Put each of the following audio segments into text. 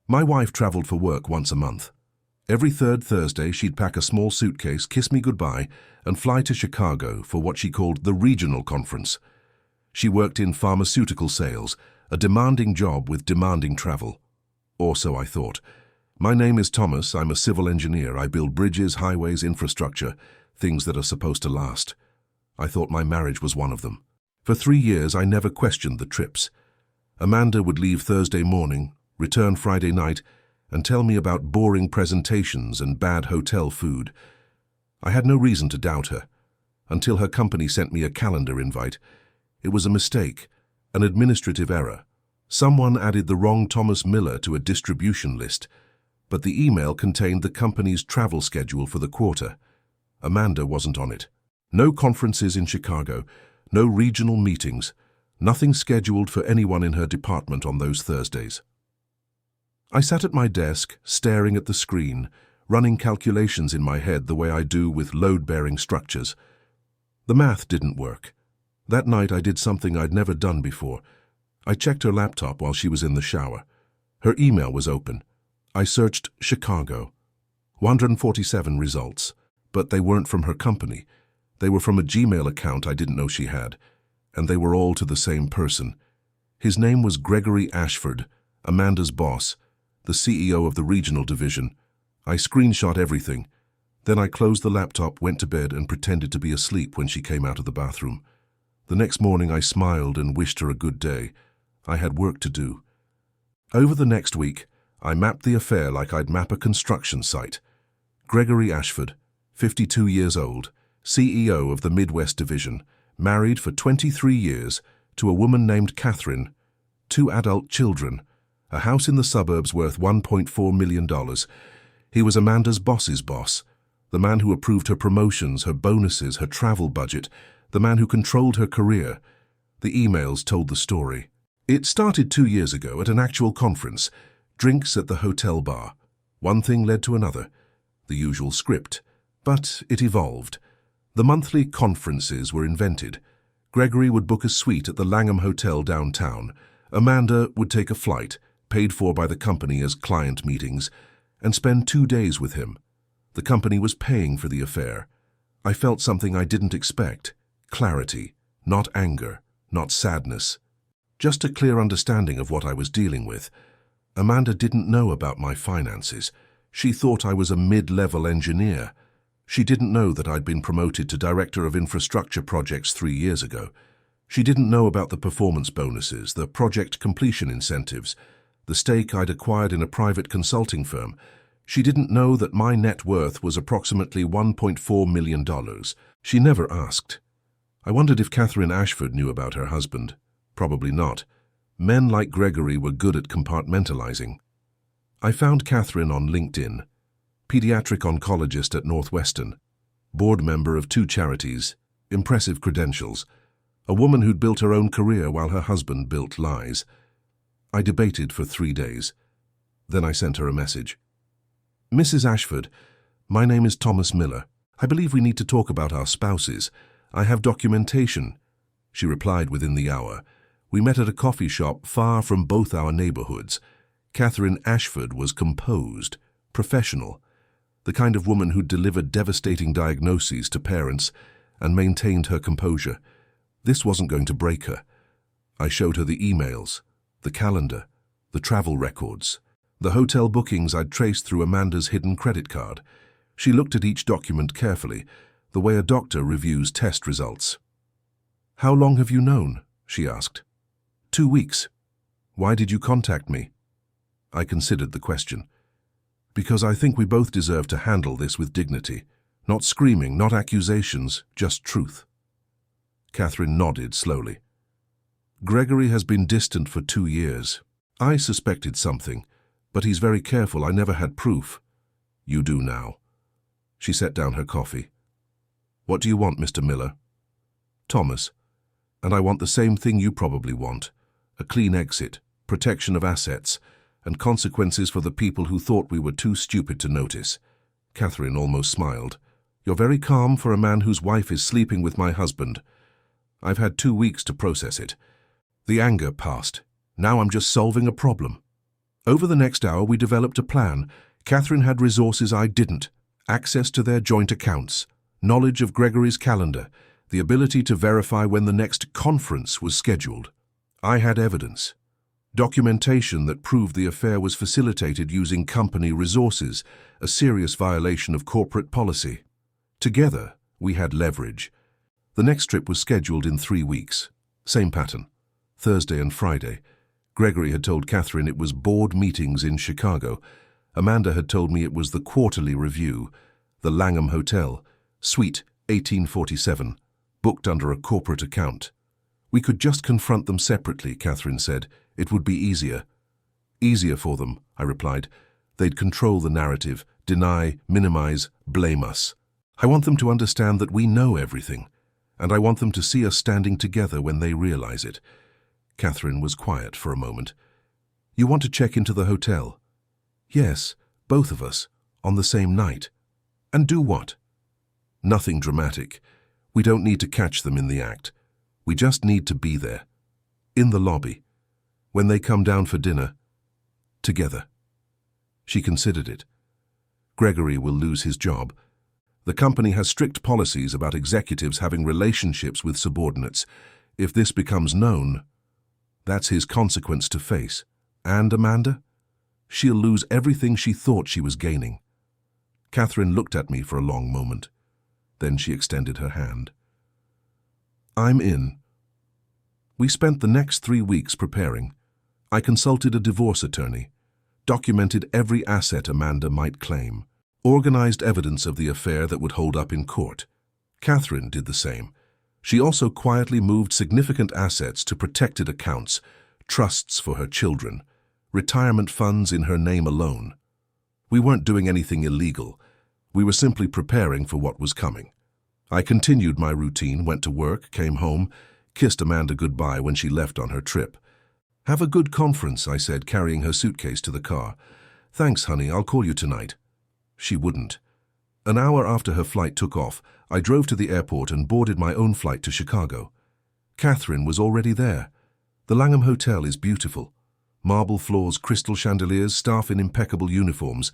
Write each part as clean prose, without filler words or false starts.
My wife traveled for work once a month. Every third Thursday, she'd pack a small suitcase, kiss me goodbye, and fly to Chicago for what she called the regional conference. She worked in pharmaceutical sales, a demanding job with demanding travel. Or so I thought. My name is Thomas. I'm a civil engineer. I build bridges, highways, infrastructure, things that are supposed to last. I thought my marriage was one of them. For 3 years, I never questioned the trips. Amanda would leave Thursday morning, return Friday night, and tell me about boring presentations and bad hotel food. I had no reason to doubt her, until her company sent me a calendar invite. It was a mistake, an administrative error. Someone added the wrong Thomas Miller to a distribution list, but the email contained the company's travel schedule for the quarter. Amanda wasn't on it. No conferences in Chicago, no regional meetings, nothing scheduled for anyone in her department on those Thursdays. I sat at my desk, staring at the screen, running calculations in my head the way I do with load-bearing structures. The math didn't work. That night I did something I'd never done before. I checked her laptop while she was in the shower. Her email was open. I searched Chicago. 147 results, but they weren't from her company. They were from a Gmail account I didn't know she had, and they were all to the same person. His name was Gregory Ashford, Amanda's boss, the CEO of the regional division. I screenshot everything. Then I closed the laptop, went to bed, and pretended to be asleep when she came out of the bathroom. The next morning I smiled and wished her a good day. I had work to do. Over the next week, I mapped the affair like I'd map a construction site. Gregory Ashford, 52 years old, CEO of the Midwest Division, married for 23 years to a woman named Katherine, 2 adult children, a house in the suburbs worth $1.4 million. He was Amanda's boss's boss, the man who approved her promotions, her bonuses, her travel budget, the man who controlled her career. The emails told the story. It started 2 years ago at an actual conference, drinks at the hotel bar. One thing led to another, the usual script, but it evolved. The monthly conferences were invented. Gregory would book a suite at the Langham Hotel downtown. Amanda would take a flight, paid for by the company as client meetings, and spend 2 days with him. The company was paying for the affair. I felt something I didn't expect. Clarity, not anger, not sadness. Just a clear understanding of what I was dealing with. Amanda didn't know about my finances. She thought I was a mid-level engineer. She didn't know that I'd been promoted to Director of Infrastructure Projects 3 years ago. She didn't know about the performance bonuses, the project completion incentives, the stake I'd acquired in a private consulting firm. She didn't know that my net worth was approximately $1.4 million. She never asked. I wondered if Katherine Ashford knew about her husband. Probably not. Men like Gregory were good at compartmentalizing. I found Katherine on LinkedIn. Pediatric oncologist at Northwestern, board member of 2 charities, impressive credentials, a woman who'd built her own career while her husband built lies. I debated for 3 days. Then I sent her a message. Mrs. Ashford, my name is Thomas Miller. I believe we need to talk about our spouses. I have documentation. She replied within the hour. We met at a coffee shop far from both our neighborhoods. Katherine Ashford was composed, professional, the kind of woman who delivered devastating diagnoses to parents and maintained her composure. This wasn't going to break her. I showed her the emails, the calendar, the travel records, the hotel bookings I'd traced through Amanda's hidden credit card. She looked at each document carefully, the way a doctor reviews test results. How long have you known? She asked. 2 weeks. Why did you contact me? I considered the question. Because I think we both deserve to handle this with dignity. Not screaming, not accusations, just truth. Katherine nodded slowly. Gregory has been distant for 2 years. I suspected something, but he's very careful. I never had proof. You do now. She set down her coffee. What do you want, Mr. Miller? Thomas. And I want the same thing you probably want. A clean exit, protection of assets, and consequences for the people who thought we were too stupid to notice. Katherine almost smiled. You're very calm for a man whose wife is sleeping with my husband. I've had 2 weeks to process it. The anger passed. Now I'm just solving a problem. Over the next hour, we developed a plan. Katherine had resources I didn't. Access to their joint accounts, knowledge of Gregory's calendar, the ability to verify when the next conference was scheduled. I had evidence. Documentation that proved the affair was facilitated using company resources, a serious violation of corporate policy. Together, we had leverage. The next trip was scheduled in 3 weeks. Same pattern. Thursday and Friday. Gregory had told Katherine it was board meetings in Chicago. Amanda had told me it was the quarterly review. The Langham Hotel, Suite 1847, booked under a corporate account. We could just confront them separately, Katherine said. It would be easier. Easier for them, I replied. They'd control the narrative, deny, minimize, blame us. I want them to understand that we know everything, and I want them to see us standing together when they realize it. Katherine was quiet for a moment. You want to check into the hotel? Yes, both of us, on the same night. And do what? Nothing dramatic. We don't need to catch them in the act. We just need to be there. In the lobby. When they come down for dinner. Together. She considered it. Gregory will lose his job. The company has strict policies about executives having relationships with subordinates. If this becomes known, that's his consequence to face. And Amanda? She'll lose everything she thought she was gaining. Katherine looked at me for a long moment. Then she extended her hand. I'm in. We spent the next 3 weeks preparing. I consulted a divorce attorney, documented every asset Amanda might claim, organized evidence of the affair that would hold up in court. Katherine did the same. She also quietly moved significant assets to protected accounts, trusts for her children, retirement funds in her name alone. We weren't doing anything illegal. We were simply preparing for what was coming. I continued my routine, went to work, came home, kissed Amanda goodbye when she left on her trip. Have a good conference, I said, carrying her suitcase to the car. Thanks, honey, I'll call you tonight. She wouldn't. An hour after her flight took off, I drove to the airport and boarded my own flight to Chicago. Katherine was already there. The Langham Hotel is beautiful. Marble floors, crystal chandeliers, staff in impeccable uniforms.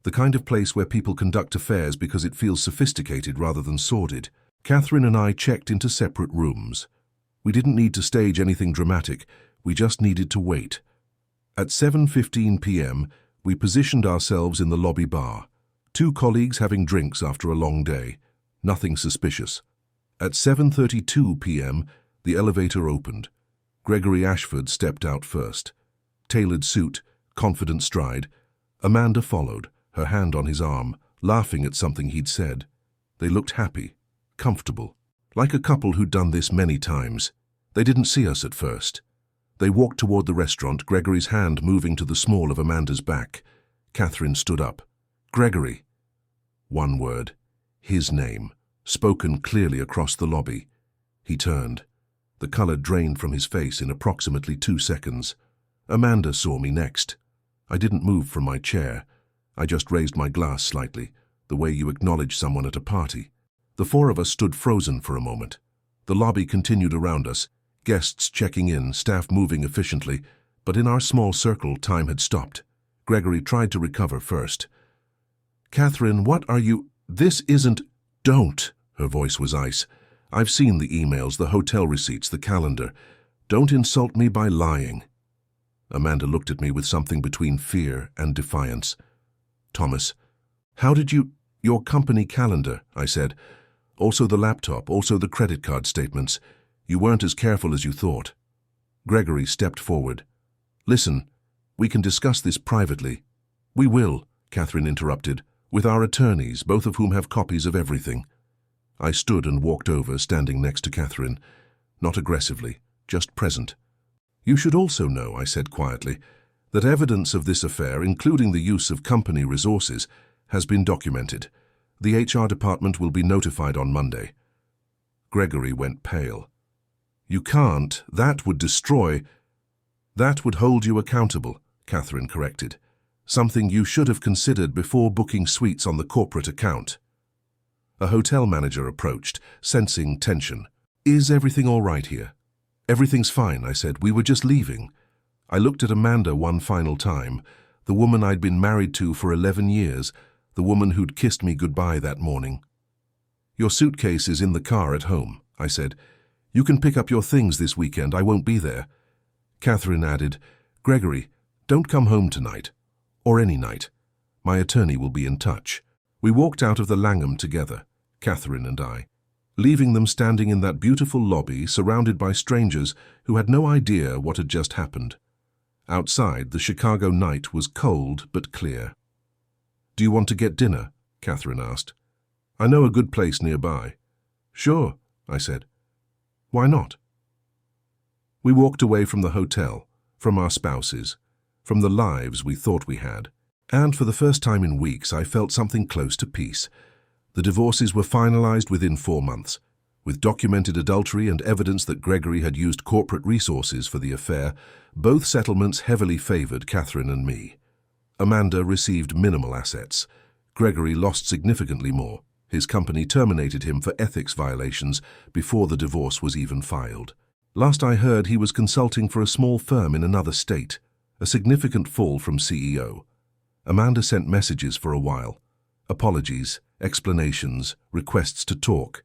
The kind of place where people conduct affairs because it feels sophisticated rather than sordid. Katherine and I checked into separate rooms. We didn't need to stage anything dramatic. We just needed to wait. At 7:15 p.m., we positioned ourselves in the lobby bar. 2 colleagues having drinks after a long day. Nothing suspicious. At 7:32 p.m., the elevator opened. Gregory Ashford stepped out first. Tailored suit, confident stride. Amanda followed, her hand on his arm, laughing at something he'd said. They looked happy, comfortable, like a couple who'd done this many times. They didn't see us at first. They walked toward the restaurant, Gregory's hand moving to the small of Amanda's back. Katherine stood up. Gregory. One word. His name, spoken clearly across the lobby. He turned. The color drained from his face in approximately 2 seconds. Amanda saw me next. I didn't move from my chair. I just raised my glass slightly, the way you acknowledge someone at a party. The 4 of us stood frozen for a moment. The lobby continued around us, guests checking in, staff moving efficiently, but in our small circle, time had stopped. Gregory tried to recover first. Katherine, what are you— This isn't— Don't! Her voice was ice. I've seen the emails, the hotel receipts, the calendar. Don't insult me by lying. Amanda looked at me with something between fear and defiance. Thomas, how did you— Your company calendar, I said. Also the laptop, also the credit card statements. You weren't as careful as you thought. Gregory stepped forward. Listen, we can discuss this privately. We will, Katherine interrupted, with our attorneys, both of whom have copies of everything. I stood and walked over, standing next to Katherine. Not aggressively, just present. You should also know, I said quietly, that evidence of this affair, including the use of company resources, has been documented. The HR department will be notified on Monday. Gregory went pale. You can't. That would destroy— That would hold you accountable, Katherine corrected. Something you should have considered before booking suites on the corporate account. A hotel manager approached, sensing tension. Is everything all right here? Everything's fine, I said. We were just leaving. I looked at Amanda one final time, the woman I'd been married to for 11 years, the woman who'd kissed me goodbye that morning. "Your suitcase is in the car at home," I said. "You can pick up your things this weekend, I won't be there." Katherine added, "Gregory, don't come home tonight, or any night. My attorney will be in touch." We walked out of the Langham together, Katherine and I, leaving them standing in that beautiful lobby surrounded by strangers who had no idea what had just happened. Outside, the Chicago night was cold but clear. "Do you want to get dinner?" Katherine asked. "I know a good place nearby." "Sure," I said. "Why not?" We walked away from the hotel, from our spouses, from the lives we thought we had. And for the first time in weeks, I felt something close to peace. The divorces were finalized within 4 months. With documented adultery and evidence that Gregory had used corporate resources for the affair, both settlements heavily favored Katherine and me. Amanda received minimal assets. Gregory lost significantly more. His company terminated him for ethics violations before the divorce was even filed. Last I heard, he was consulting for a small firm in another state, a significant fall from CEO. Amanda sent messages for a while. Apologies, explanations, requests to talk.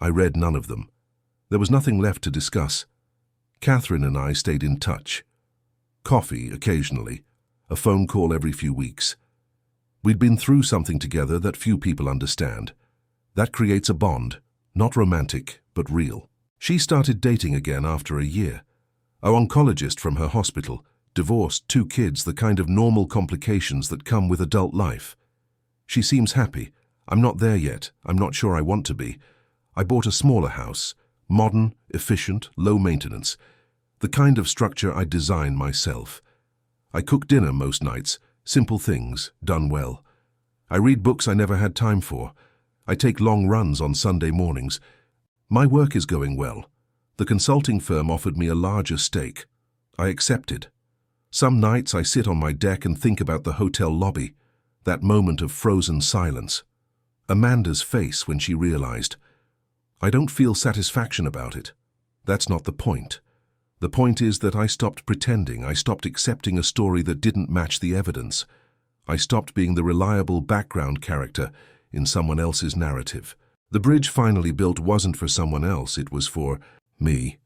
I read none of them. There was nothing left to discuss. Katherine and I stayed in touch. Coffee occasionally, a phone call every few weeks. We'd been through something together that few people understand. That creates a bond, not romantic, but real. She started dating again after a year. Our oncologist from her hospital, divorced, 2 kids, the kind of normal complications that come with adult life. She seems happy. I'm not there yet. I'm not sure I want to be. I bought a smaller house, modern, efficient, low maintenance, the kind of structure I design myself. I cook dinner most nights, simple things, done well. I read books I never had time for. I take long runs on Sunday mornings. My work is going well. The consulting firm offered me a larger stake. I accepted. Some nights I sit on my deck and think about the hotel lobby, that moment of frozen silence. Amanda's face when she realized. I don't feel satisfaction about it. That's not the point. The point is that I stopped pretending. I stopped accepting a story that didn't match the evidence. I stopped being the reliable background character in someone else's narrative. The bridge finally built wasn't for someone else, it was for me.